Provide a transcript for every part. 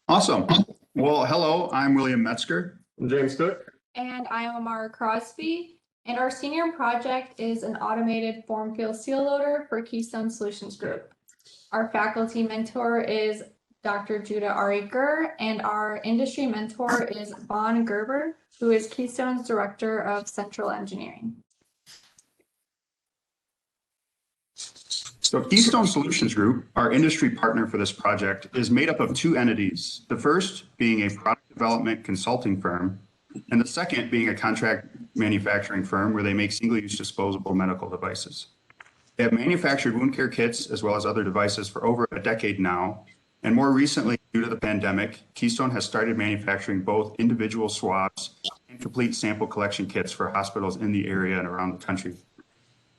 Awesome. Well, hello, I'm William Metzger. I'm James Cook. And I am Amara Crosby. And our senior project is an automated form field seal loader for Keystone Solutions Group. Our faculty mentor is Dr. Judah Ari Gur, and our industry mentor is Vaughn Gerber, who is Keystone's Director of Central Engineering. So Keystone Solutions Group, our industry partner for this project, is made up of two entities. The first being a product development consulting firm, and the second being a contract manufacturing firm where they make single-use disposable medical devices. They have manufactured wound care kits as well as other devices for over a decade now. And more recently, due to the pandemic, Keystone has started manufacturing both individual swabs and complete sample collection kits for hospitals in the area and around the country.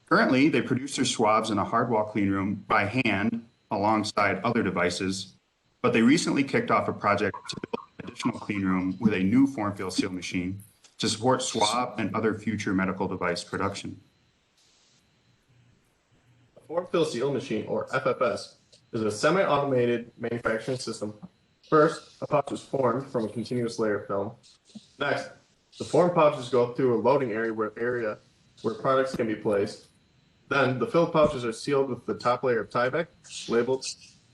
Currently, they produce their swabs in a hardwall clean room by hand alongside other devices, but they recently kicked off a project to build an additional clean room with a new form field seal machine to support swab and other future medical device production. A form field seal machine, or FFS, is a semi-automated manufacturing system. First, a pouch is formed from a continuous layer of film. Next, the formed pouches go through a loading area where products can be placed. Then, the filled pouches are sealed with the top layer of Tyvek, labeled,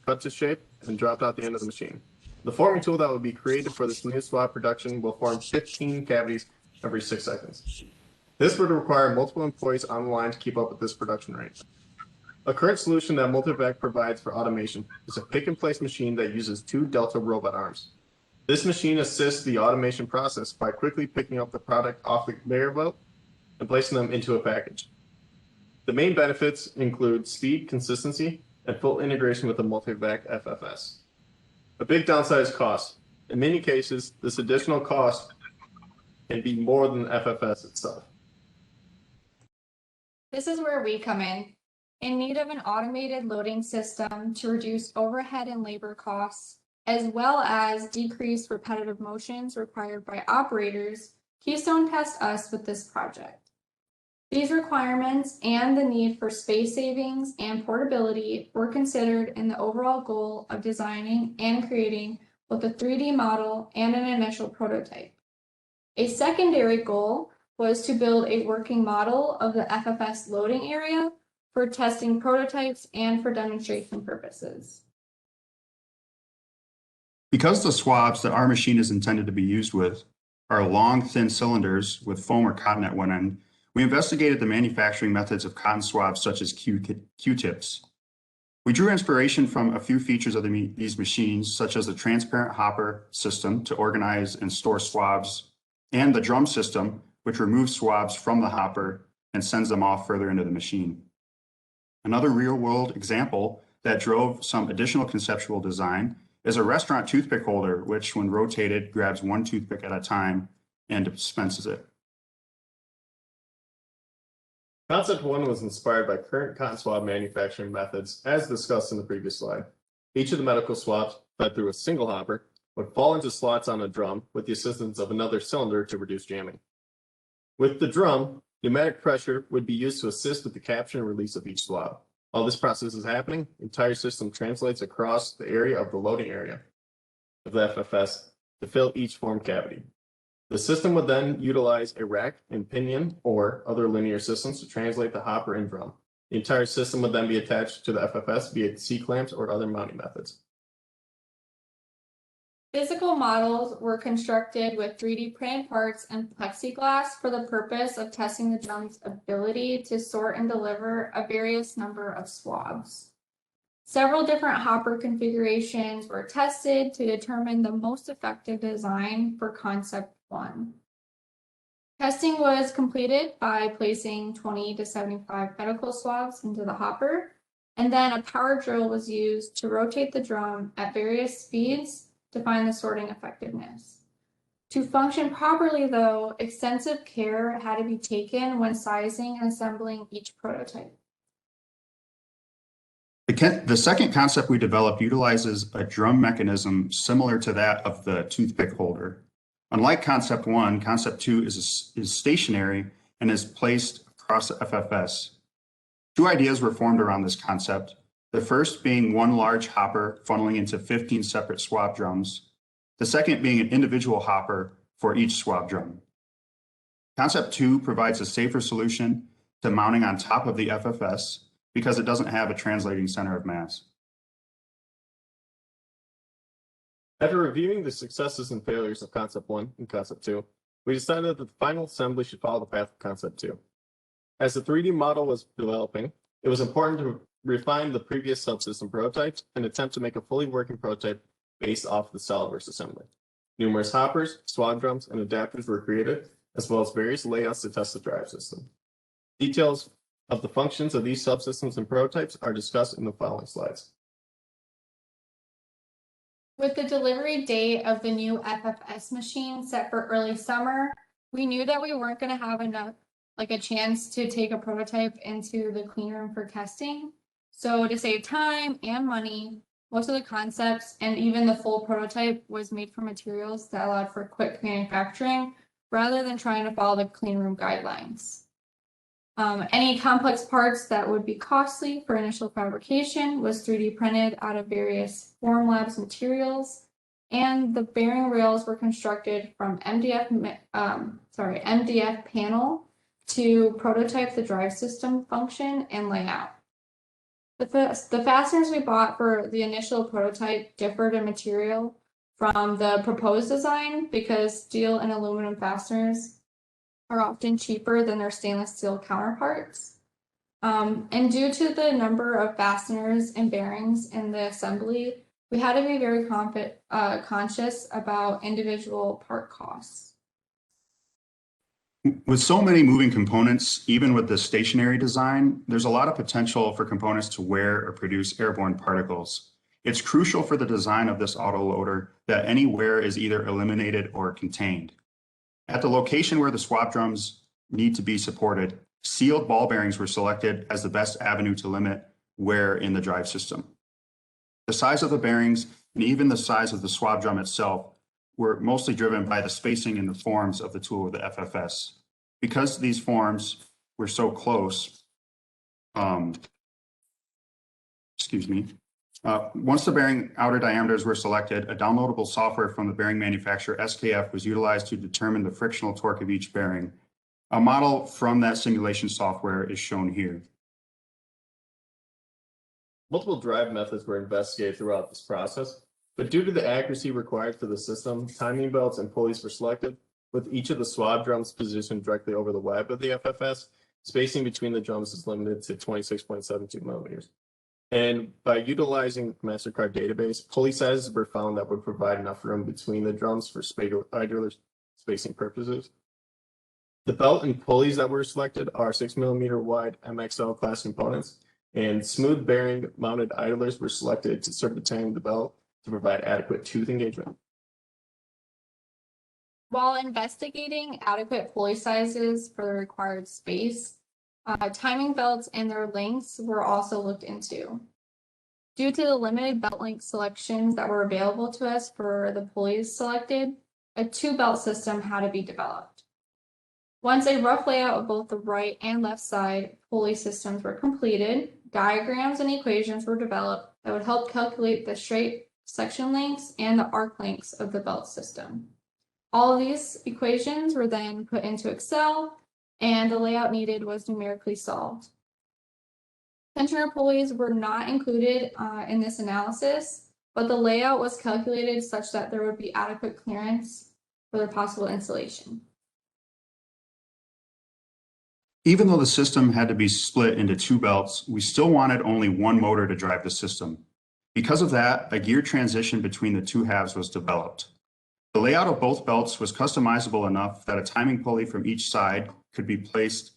cut to shape, and dropped out the end of the machine. The forming tool that will be created for this new swab production will form 15 cavities every 6 seconds. This would require multiple employees on the line to keep up with this production rate. A current solution that Multivac provides for automation is a pick-and-place machine that uses 2 Delta robot arms. This machine assists the automation process by quickly picking up the product off the conveyor belt and placing them into a package. The main benefits include speed, consistency, and full integration with the Multivac FFS. A big downside is cost. In many cases, this additional cost can be more than the FFS itself. This is where we come in need of an automated loading system to reduce overhead and labor costs, as well as decrease repetitive motions required by operators. Keystone tasked us with this project. These requirements and the need for space savings and portability were considered in the overall goal of designing and creating both a 3D model and an initial prototype. A secondary goal was to build a working model of the FFS loading area for testing prototypes and for demonstration purposes. Because the swabs that our machine is intended to be used with are long, thin cylinders with foam or cotton at one end, we investigated the manufacturing methods of cotton swabs such as Q-tips. We drew inspiration from a few features of these machines, such as the transparent hopper system to organize and store swabs, and the drum system, which removes swabs from the hopper and sends them off further into the machine. Another real-world example that drove some additional conceptual design is a restaurant toothpick holder, which when rotated grabs one toothpick at a time and dispenses it. Concept 1 was inspired by current cotton swab manufacturing methods, as discussed in the previous slide. Each of the medical swabs fed through a single hopper would fall into slots on a drum with the assistance of another cylinder to reduce jamming. With the drum, pneumatic pressure would be used to assist with the capture and release of each swab. While this process is happening, the entire system translates across the area of the loading area of the FFS to fill each formed cavity. The system would then utilize a rack and pinion or other linear systems to translate the hopper and drum. The entire system would then be attached to the FFS via C-clamps or other mounting methods. Physical models were constructed with 3D printed parts and plexiglass for the purpose of testing the drum's ability to sort and deliver a various number of swabs. Several different hopper configurations were tested to determine the most effective design for Concept 1. Testing was completed by placing 20 to 75 medical swabs into the hopper, and then a power drill was used to rotate the drum at various speeds to find the sorting effectiveness. To function properly, though, extensive care had to be taken when sizing and assembling each prototype. The second concept we developed utilizes a drum mechanism similar to that of the toothpick holder. Unlike Concept 1, Concept 2 is stationary and is placed across the FFS. Two ideas were formed around this concept, the first being one large hopper funneling into 15 separate swab drums, the second being an individual hopper for each swab drum. Concept 2 provides a safer solution to mounting on top of the FFS because it doesn't have a translating center of mass. After reviewing the successes and failures of Concept 1 and Concept 2, we decided that the final assembly should follow the path of Concept 2. As the 3D model was developing, it was important to refine the previous subsystem prototypes and attempt to make a fully working prototype based off the Solidworks assembly. Numerous hoppers, swab drums, and adapters were created, as well as various layouts to test the drive system. Details of the functions of these subsystems and prototypes are discussed in the following slides. With the delivery date of the new FFS machine set for early summer, we knew that we weren't going to have a chance to take a prototype into the clean room for testing. So to save time and money, most of the concepts and even the full prototype was made from materials that allowed for quick manufacturing rather than trying to follow the clean room guidelines. Any complex parts that would be costly for initial fabrication was 3D printed out of various Formlabs materials, and the bearing rails were constructed from MDF panel to prototype the drive system function and layout. The fasteners we bought for the initial prototype differed in material from the proposed design because steel and aluminum fasteners are often cheaper than their stainless steel counterparts. And due to the number of fasteners and bearings in the assembly, we had to be very conscious about individual part costs. With so many moving components, even with the stationary design, there's a lot of potential for components to wear or produce airborne particles. It's crucial for the design of this autoloader that any wear is either eliminated or contained. At the location where the swab drums need to be supported, sealed ball bearings were selected as the best avenue to limit wear in the drive system. The size of the bearings and even the size of the swab drum itself were mostly driven by the spacing and the forms of the tool of the FFS. Because these forms were so close, once the bearing outer diameters were selected, a downloadable software from the bearing manufacturer, SKF, was utilized to determine the frictional torque of each bearing. A model from that simulation software is shown here. Multiple drive methods were investigated throughout this process, but due to the accuracy required for the system, timing belts and pulleys were selected, with each of the swab drums positioned directly over the web of the FFS. Spacing between the drums is limited to 26.72 millimeters. And by utilizing the MasterCard database, pulley sizes were found that would provide enough room between the drums for idler spacing purposes. The belt and pulleys that were selected are 6 millimeter wide MXL class components, and smooth bearing mounted idlers were selected to serpentine the belt to provide adequate tooth engagement. While investigating adequate pulley sizes for the required space, timing belts and their lengths were also looked into. Due to the limited belt length selections that were available to us for the pulleys selected, a 2-belt system had to be developed. Once a rough layout of both the right and left side pulley systems were completed, diagrams and equations were developed that would help calculate the straight section lengths and the arc lengths of the belt system. All of these equations were then put into Excel, and the layout needed was numerically solved. Tensioner pulleys were not included in this analysis, but the layout was calculated such that there would be adequate clearance for the possible installation. Even though the system had to be split into 2 belts, we still wanted only one motor to drive the system. Because of that, a gear transition between the 2 halves was developed. The layout of both belts was customizable enough that a timing pulley from each side could be placed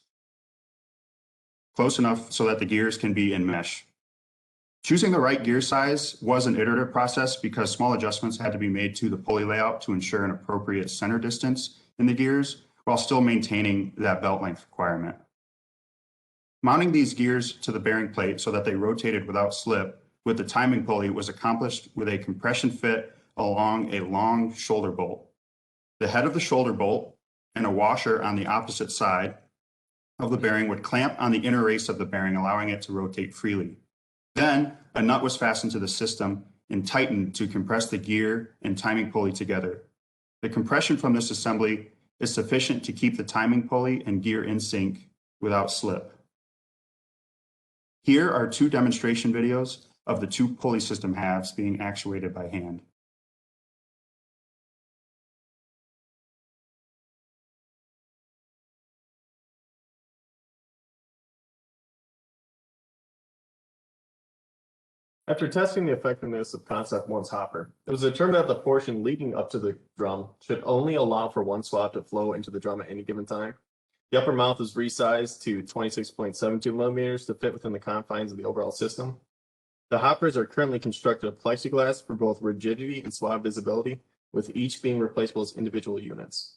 close enough so that the gears can be in mesh. Choosing the right gear size was an iterative process because small adjustments had to be made to the pulley layout to ensure an appropriate center distance in the gears while still maintaining that belt length requirement. Mounting these gears to the bearing plate so that they rotated without slip with the timing pulley was accomplished with a compression fit along a long shoulder bolt. The head of the shoulder bolt and a washer on the opposite side of the bearing would clamp on the inner race of the bearing, allowing it to rotate freely. Then a nut was fastened to the system and tightened to compress the gear and timing pulley together. The compression from this assembly is sufficient to keep the timing pulley and gear in sync without slip. Here are two demonstration videos of the two pulley system halves being actuated by hand. After testing the effectiveness of Concept 1's hopper, it was determined that the portion leading up to the drum should only allow for one swab to flow into the drum at any given time. The upper mouth is resized to 26.72 millimeters to fit within the confines of the overall system. The hoppers are currently constructed of plexiglass for both rigidity and swab visibility, with each being replaceable as individual units.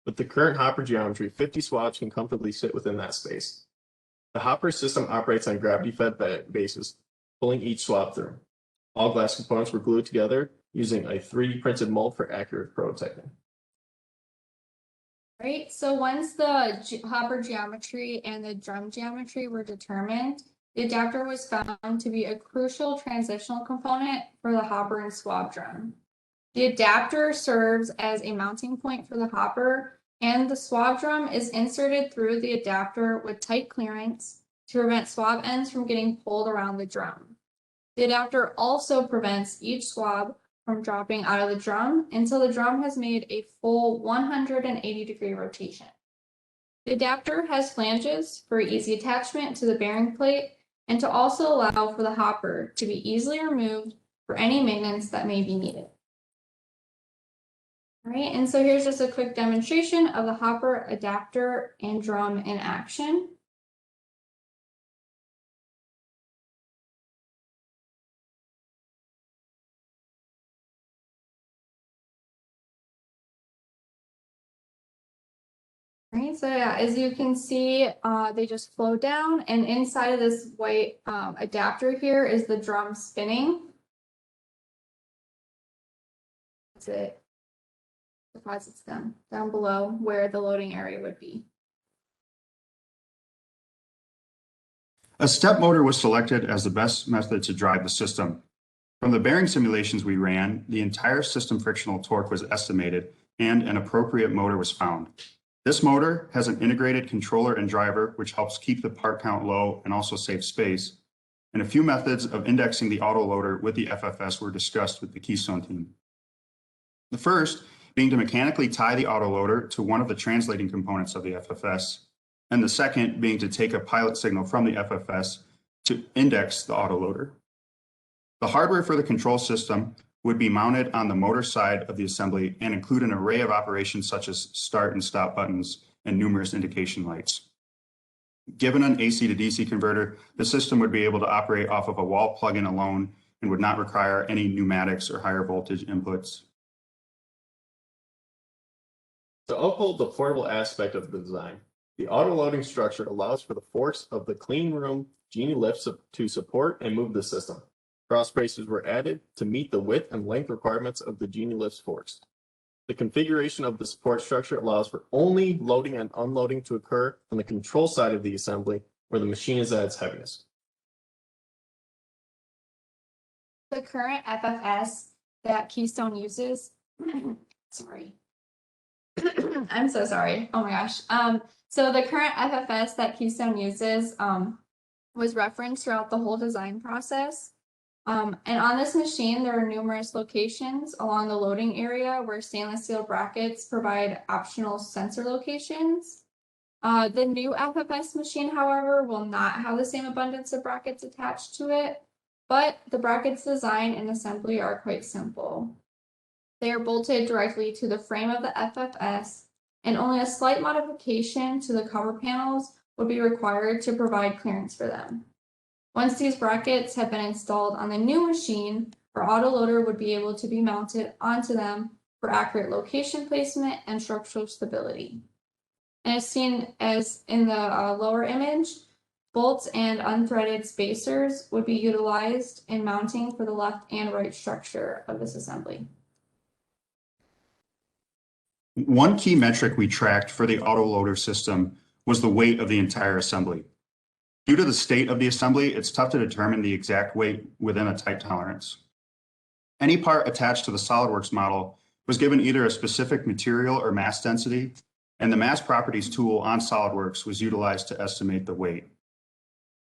With the current hopper geometry, 50 swabs can comfortably sit within that space. The hopper system operates on gravity-fed basis, pulling each swab through. All glass components were glued together using a 3D printed mold for accurate prototyping. Right, so once the hopper geometry and the drum geometry were determined, the adapter was found to be a crucial transitional component for the hopper and swab drum. The adapter serves as a mounting point for the hopper, and the swab drum is inserted through the adapter with tight clearance to prevent swab ends from getting pulled around the drum. The adapter also prevents each swab from dropping out of the drum until the drum has made a full 180-degree rotation. The adapter has flanges for easy attachment to the bearing plate and to also allow for the hopper to be easily removed for any maintenance that may be needed. All right, and so here's just a quick demonstration of the hopper, adapter, and drum in action. Right, so yeah, as you can see, they just flow down, and inside of this white adapter here is the drum spinning. That's it. Deposits them down below where the loading area would be. A step motor was selected as the best method to drive the system. From the bearing simulations we ran, the entire system frictional torque was estimated and an appropriate motor was found. This motor has an integrated controller and driver, which helps keep the part count low and also save space. And a few methods of indexing the autoloader with the FFS were discussed with the Keystone team. The first being to mechanically tie the autoloader to one of the translating components of the FFS, and the second being to take a pilot signal from the FFS to index the autoloader. The hardware for the control system would be mounted on the motor side of the assembly and include an array of operations such as start and stop buttons and numerous indication lights. Given an AC to DC converter, the system would be able to operate off of a wall plug-in alone and would not require any pneumatics or higher voltage inputs. To uphold the portable aspect of the design, the auto-loading structure allows for the forks of the clean room genie lifts to support and move the system. Cross braces were added to meet the width and length requirements of the genie lift's forks. The configuration of the support structure allows for only loading and unloading to occur on the control side of the assembly where the machine is at its heaviest. The current FFS that Keystone uses, sorry. I'm so sorry. Oh my gosh. So the current FFS that Keystone uses was referenced throughout the whole design process. And on this machine, there are numerous locations along the loading area where stainless steel brackets provide optional sensor locations. The new FFS machine, however, will not have the same abundance of brackets attached to it, but the brackets design and assembly are quite simple. They are bolted directly to the frame of the FFS, and only a slight modification to the cover panels would be required to provide clearance for them. Once these brackets have been installed on the new machine, our autoloader would be able to be mounted onto them for accurate location placement and structural stability. And as seen as in the lower image, bolts and unthreaded spacers would be utilized in mounting for the left and right structure of this assembly. One key metric we tracked for the autoloader system was the weight of the entire assembly. Due to the state of the assembly, it's tough to determine the exact weight within a tight tolerance. Any part attached to the Solidworks model was given either a specific material or mass density, and the mass properties tool on Solidworks was utilized to estimate the weight.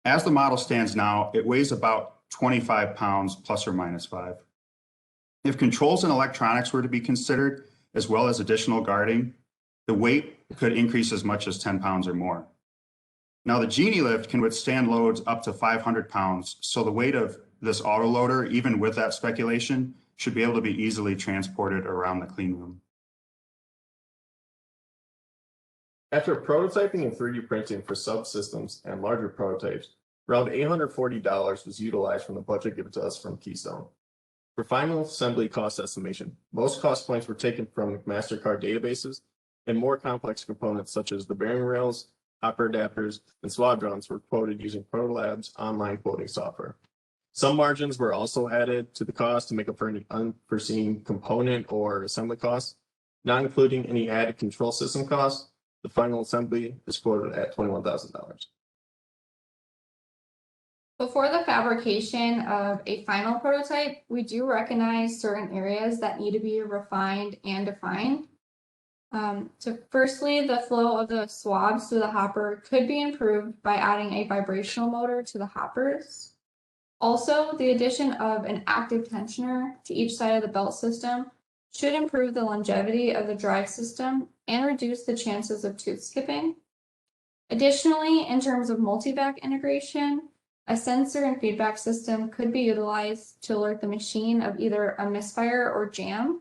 As the model stands now, it weighs about 25 pounds plus or minus 5. If controls and electronics were to be considered, as well as additional guarding, the weight could increase as much as 10 pounds or more. Now, the Genie lift can withstand loads up to 500 pounds, so the weight of this autoloader, even with that speculation, should be able to be easily transported around the clean room. After prototyping and 3D printing for subsystems and larger prototypes, around $840 was utilized from the budget given to us from Keystone. For final assembly cost estimation, most cost points were taken from MasterCard databases, and more complex components such as the bearing rails, hopper adapters, and swab drums were quoted using Protolab's online quoting software. Some margins were also added to the cost to make up for any unforeseen component or assembly costs, not including any added control system costs. The final assembly is quoted at $21,000. Before the fabrication of a final prototype, we do recognize certain areas that need to be refined and defined. So firstly, the flow of the swabs through the hopper could be improved by adding a vibrational motor to the hoppers. Also, the addition of an active tensioner to each side of the belt system should improve the longevity of the drive system and reduce the chances of tooth skipping. Additionally, in terms of multivac integration, a sensor and feedback system could be utilized to alert the machine of either a misfire or jam.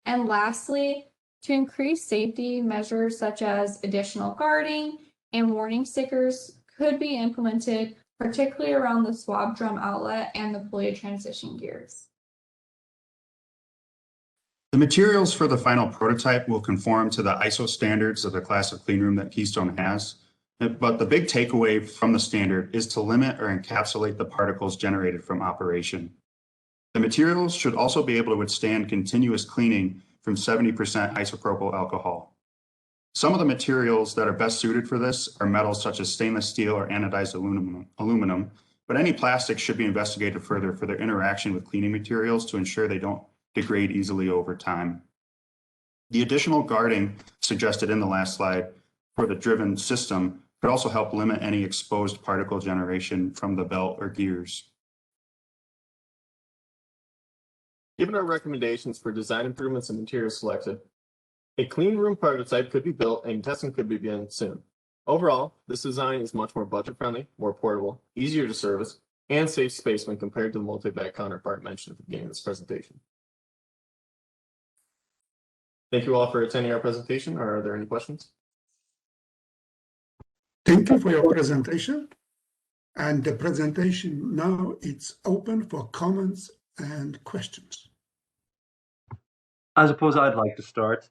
And lastly, to increase safety, measures such as additional guarding and warning stickers could be implemented, particularly around the swab drum outlet and the pulley transition gears. The materials for the final prototype will conform to the ISO standards of the class of cleanroom that Keystone has. But the big takeaway from the standard is to limit or encapsulate the particles generated from operation. The materials should also be able to withstand continuous cleaning from 70% isopropyl alcohol. Some of the materials that are best suited for this are metals such as stainless steel or anodized aluminum, but any plastics should be investigated further for their interaction with cleaning materials to ensure they don't degrade easily over time. The additional guarding suggested in the last slide for the driven system could also help limit any exposed particle generation from the belt or gears. Given our recommendations for design improvements and materials selected, a clean room prototype could be built and testing could begin soon. Overall, this design is much more budget-friendly, more portable, easier to service, and saves space when compared to the multi-vac counterpart mentioned at the beginning of this presentation. Thank you all for attending our presentation. Are there any questions? Thank you for your presentation. And the presentation now it's open for comments and questions. I suppose I'd like to start.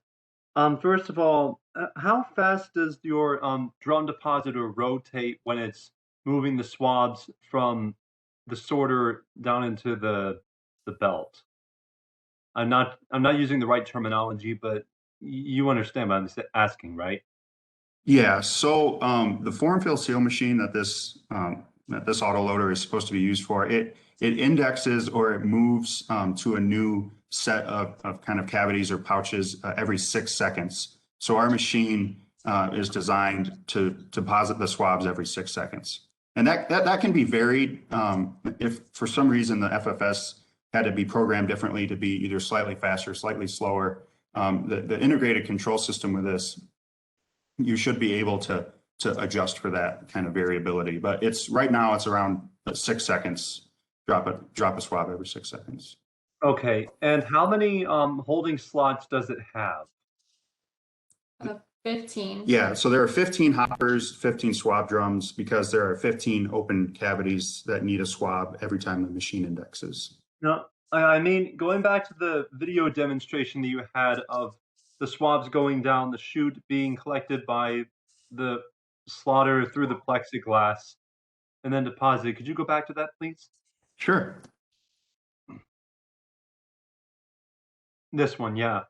First of all, how fast does your drum depositor rotate when it's moving the swabs from the sorter down into the belt? I'm not using the right terminology, but you understand what I'm asking, right? Yeah, so the form fill seal machine that this autoloader is supposed to be used for, it indexes or it moves to a new set of kind of cavities or pouches every 6 seconds. So our machine is designed to deposit the swabs every 6 seconds. And that can be varied if for some reason the FFS had to be programmed differently to be either slightly faster, slightly slower. The integrated control system with this, you should be able to adjust for that kind of variability. But right now it's around 6 seconds. Drop a swab every 6 seconds. Okay, and how many holding slots does it have? 15. Yeah, so there are 15 hoppers, 15 swab drums, because there are 15 open cavities that need a swab every time the machine indexes. No, I mean, going back to the video demonstration that you had of the swabs going down the chute being collected by the slotter through the plexiglass and then deposited. Could you go back to that, please? Sure. This one, yeah.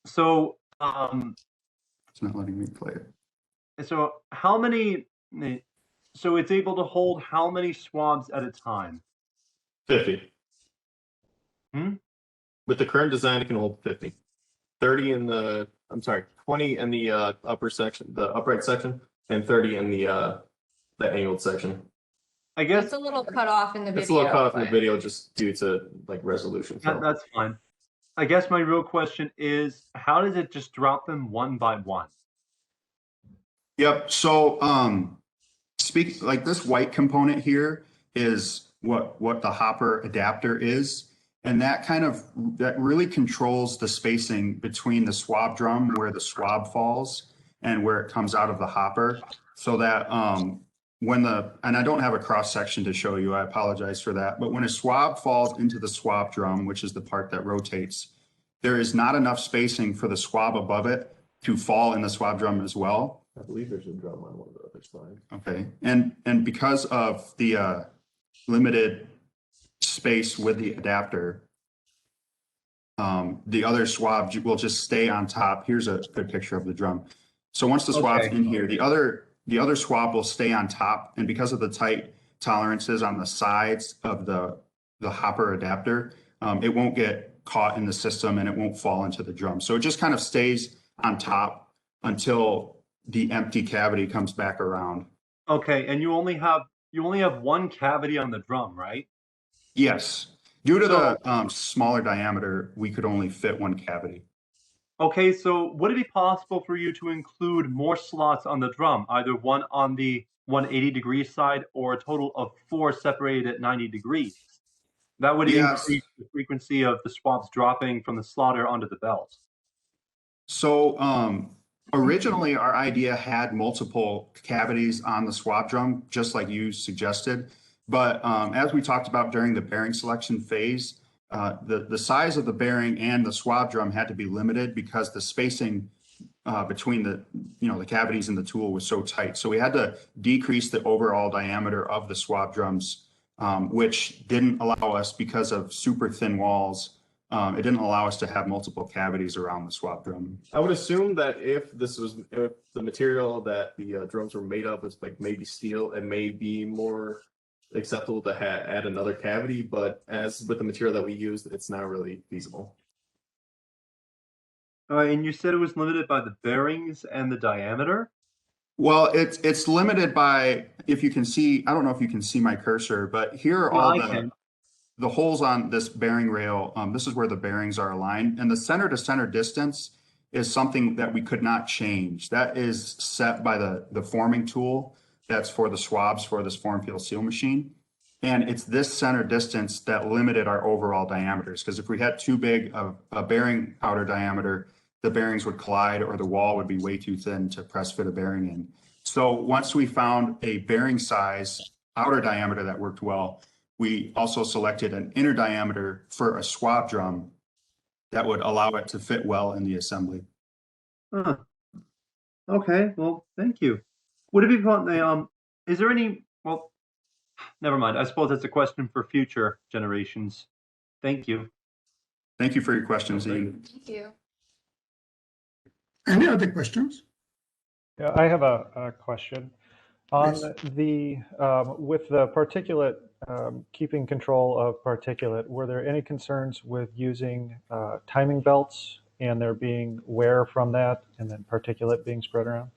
So, It's not letting me play it. so it's able to hold how many swabs at a time? 50. With the current design, it can hold 50. 20 in the upper section, the upright section, and 30 in the angled section. I guess It's a little cut off in the video. It's a little cut off in the but- video just due to like resolution. So. that's fine. I guess my real question is, how does it just drop them one by one? Yep. So like this white component here is what the hopper adapter is. And that really controls the spacing between the swab drum where the swab falls and where it comes out of the hopper. So that and I don't have a cross section to show you, I apologize for that. But when a swab falls into the swab drum, which is the part that rotates, there is not enough spacing for the swab above it to fall in the swab drum as well. I believe there's a drum on one of the other slides. Okay, and because of the limited space with the adapter, the other swab will just stay on top. Here's a good picture of the drum. So once the swab's in here, the other swab will stay on top, and because of the tight tolerances on the sides of the hopper adapter, it won't get caught in the system and it won't fall into the drum. So it just kind of stays on top until the empty cavity comes back around. Okay, and you only have one cavity on the drum, right? Yes. Due to the smaller diameter, we could only fit one cavity. Okay, so would it be possible for you to include more slots on the drum, either one on the 180-degree side or a total of 4 separated at 90 degrees? That would increase the frequency of the swabs dropping from the slaughter onto the belt. So originally our idea had multiple cavities on the swab drum, just like you suggested. But as we talked about during the bearing selection phase, the size of the bearing and the swab drum had to be limited because the spacing between the cavities in the tool was so tight. So we had to decrease the overall diameter of the swab drums, which didn't allow us, because of super thin walls, it didn't allow us to have multiple cavities around the swab drum. I would assume that if the material that the drums were made of was like maybe steel, it may be more acceptable to add another cavity, but as with the material that we used, it's not really feasible. And you said it was limited by the bearings and the diameter? Well, it's limited by, if you can see, I don't know if you can see my cursor, but here are all the holes on this bearing rail. This is where the bearings are aligned, and the center to center distance is something that we could not change. That is set by the forming tool that's for the swabs for this form field seal machine. And it's this center distance that limited our overall diameters, because if we had too big of a bearing outer diameter, the bearings would collide or the wall would be way too thin to press fit a bearing in. So once we found a bearing size outer diameter that worked well, we also selected an inner diameter for a swab drum that would allow it to fit well in the assembly. Okay, well, thank you. Would it be fun? Is there any? Well, never mind. I suppose that's a question for future generations. Thank you. Thank you for your questions, Ian. Thank you. Any other questions? Yeah, I have a question. On Please. the with the particulate, keeping control of particulate, were there any concerns with using timing belts and there being wear from that and then particulate being spread around?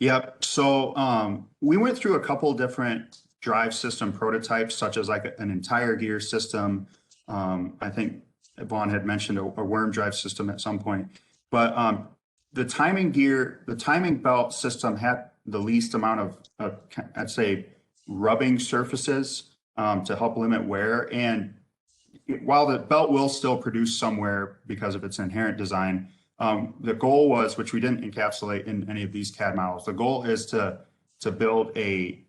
Yep. So we went through a couple different drive system prototypes, such as like an entire gear system. I think Vaughn had mentioned a worm drive system at some point, but the timing belt system had the least amount of I'd say, rubbing surfaces to help limit wear. And while the belt will still produce some wear because of its inherent design, the goal was, which we didn't encapsulate in any of these CAD models, the goal is to build a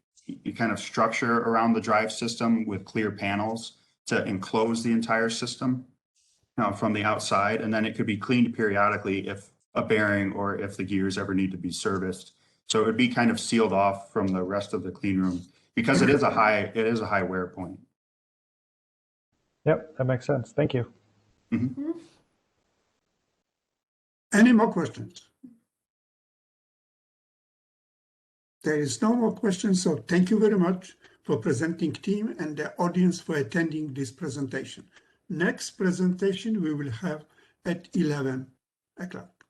kind of structure around the drive system with clear panels to enclose the entire system from the outside. And then it could be cleaned periodically if a bearing or if the gears ever need to be serviced. So it would be kind of sealed off from the rest of the clean room because it is a high wear point. Yep, that makes sense. Thank you. Mm-hmm. Any more questions? There is no more questions, so thank you very much for presenting team and the audience for attending this presentation. Next presentation we will have at 11 o'clock.